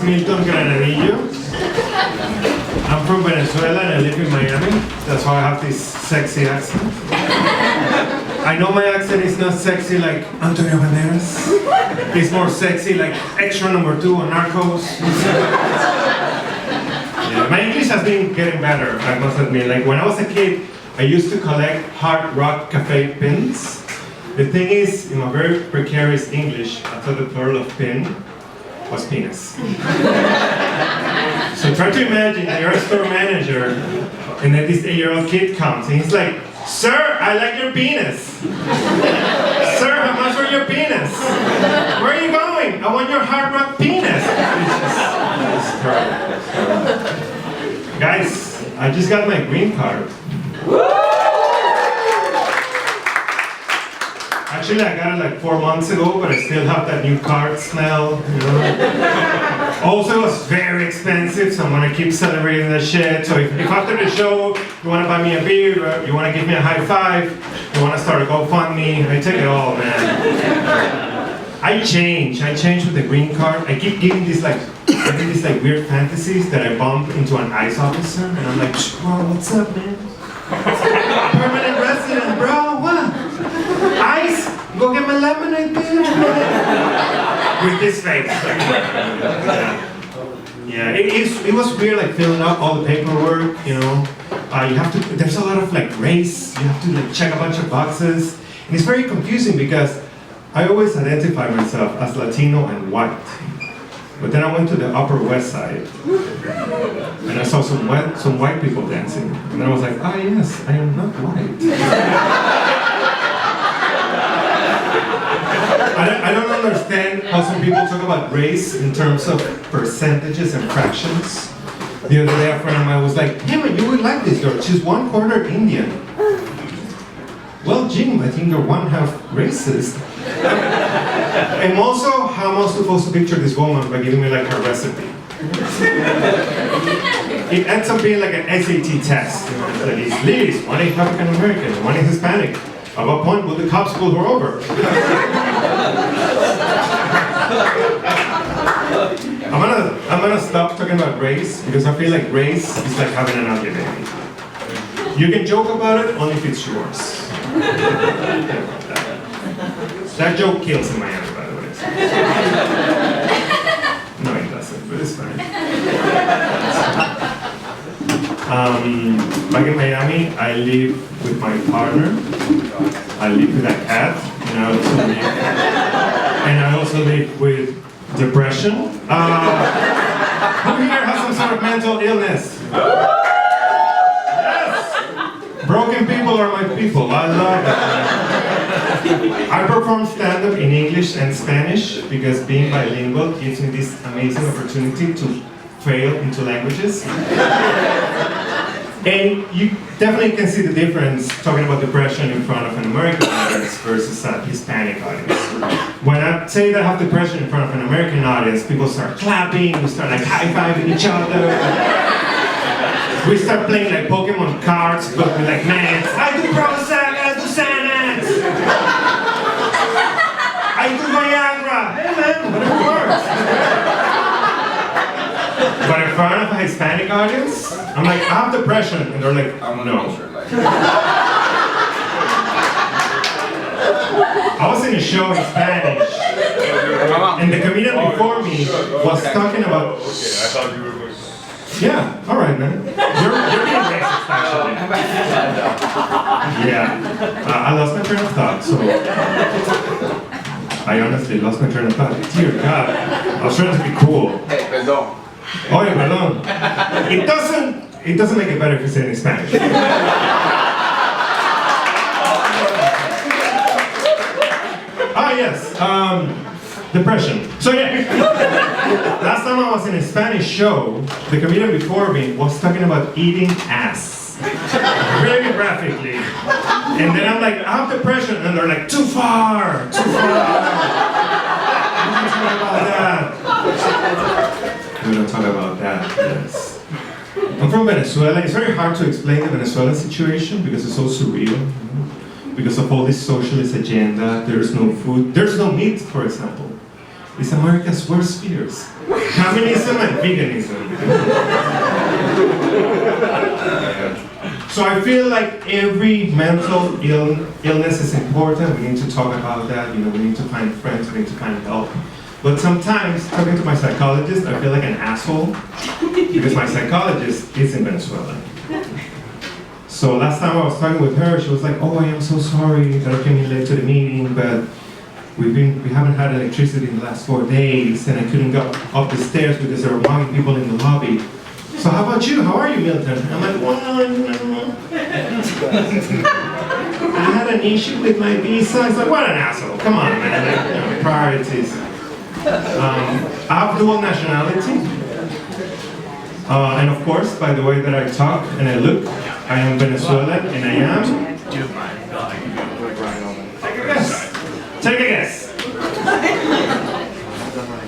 Milton Granadillo. I'm from Venezuela and I live in Miami. That's why I have this sexy accent. I know my accent is not sexy like Antonio Banderas. It's more sexy like extra number 2 on Narcos. Yeah, my English has been getting better, I must admit. Like when I was a kid, I used to collect Hard Rock Cafe pins. The thing is, in my very precarious English, I thought the plural of pin was penis. So try to imagine that you're a store manager and then this 8-year-old kid comes and he's like, "Sir, I like your penis." "Sir, how much for your penis?" "Where are you going?" "I want your Hard Rock penis." It's terrible. Guys, I just got my green card. Actually, I got it like 4 months ago, but I still have that new card smell, you know. Also, it was very expensive, so I'm gonna keep celebrating that shit. So if after the show, you wanna buy me a beer, you wanna give me a high five, you wanna start a GoFundMe, I take it all, man. I change with the green card. I keep getting these like weird fantasies that I bump into an ICE officer, and I'm like, "Bro, what's up, man? Permanent resident, bro, what? ICE, go get my lemonade, dude." With this face. Yeah, it was weird, like filling out all the paperwork, you know. You have to, there's a lot of like race, you have to like check a bunch of boxes. And it's very confusing because I always identify myself as Latino and white. But then I went to the Upper West Side and I saw some white people dancing. And then I was like, "Ah, yes, I am not white." I don't understand how some people talk about race in terms of percentages and fractions. The other day a friend of mine was like, "Hey man, you would like this girl, she's 1/4 Indian." "Well, Jim, I think you're 1/2 racist." And also, how am I supposed to picture this woman by giving me like her recipe? It ends up being like an SAT test. You know, it's like these ladies, one is African American, one is Hispanic. At what point will the cops pull her over? I'm gonna stop talking about race because I feel like race is like having an ugly baby. You can joke about it only if it's yours. That joke kills in Miami, by the way. No, it doesn't, but it's fine. Back in Miami, I live with my partner. I live with a cat, and I also live with depression. Who here has some sort of mental illness? Yes! Broken people are my people. I love it. I perform stand-up in English and Spanish because being bilingual gives me this amazing opportunity to fail into languages. And you definitely can see the difference talking about depression in front of an American audience versus a Hispanic audience. When I say that I have depression in front of an American audience, people start clapping, we start like high-fiving each other. We start playing like Pokemon cards, but with like mans. I do Prozac, I do Xanax. I do Viagra. Hey man, whatever works. But in front of a Hispanic audience, I'm like, "I have depression," and they're like, "No." I was in a show in Spanish, and the comedian before me was talking about. Okay, I thought you were going. Yeah, all right, man. You're being racist, actually. Yeah, I lost my train of thought, so I honestly lost my train of thought. Dear God, I was trying to be cool. Hey, perdón. Oye, perdón. It doesn't make it better if you say it in Spanish. Yes, depression. So yeah, last time I was in a Spanish show, the comedian before me was talking about eating ass. Very graphically. And then I'm like, "I have depression," and they're like, "Too far, too far. We don't talk about that. We don't talk about that, yes." I'm from Venezuela. It's very hard to explain the Venezuelan situation because it's so surreal. Because of all this socialist agenda, there's no food, there's no meat, for example. is America's worst fears. Communism and veganism. So I feel like every mental illness is important. We need to talk about that. We need to find friends, we need to find help. But sometimes, talking to my psychologist, I feel like an asshole because my psychologist is in Venezuela. So last time I was talking with her, she was like, "Oh, I am so sorry that I came in late to the meeting, but we haven't had electricity in the last 4 days, and I couldn't go up the stairs because there were mugging people in the lobby. So how about you? How are you, Milton?" I'm like, "Well, I had an issue with my visa." It's like, what an asshole. Come on, man. Like, priorities. I have dual nationality. And of course, by the way that I talk and I look, I am Venezuelan and I am... Take a guess. Take a guess.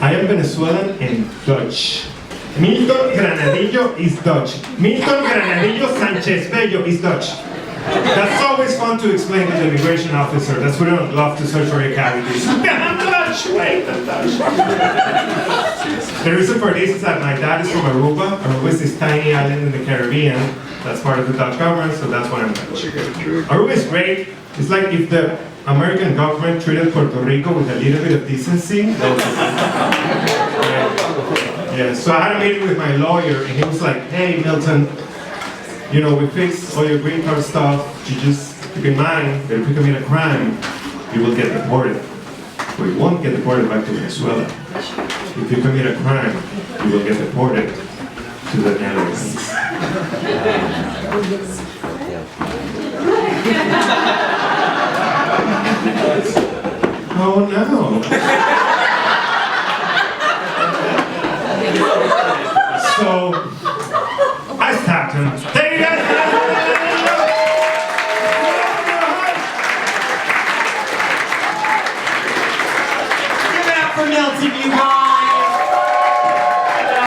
I am Venezuelan and Dutch. Milton Granadillo is Dutch. Milton Granadillo Sanchez Bello is Dutch. That's always fun to explain to the immigration officer. That's why we don't love to search for your cavities. I'm Dutch! Wait, I'm Dutch. The reason for this is that my dad is from Aruba. Aruba is this tiny island in the Caribbean that's part of the Dutch government, so that's why I'm Dutch. Aruba is great. It's like if the American government treated Puerto Rico with a little bit of decency. Yeah, so I had a meeting with my lawyer, and he was like, "Hey, Milton, we fixed all your green card stuff. You just keep in mind that if you commit a crime, you will get deported. But you won't get deported back to Venezuela. If you commit a crime, you will get deported to the Netherlands." Oh no. So, I stopped him. Thank you guys. Give it up for Milton, you guys.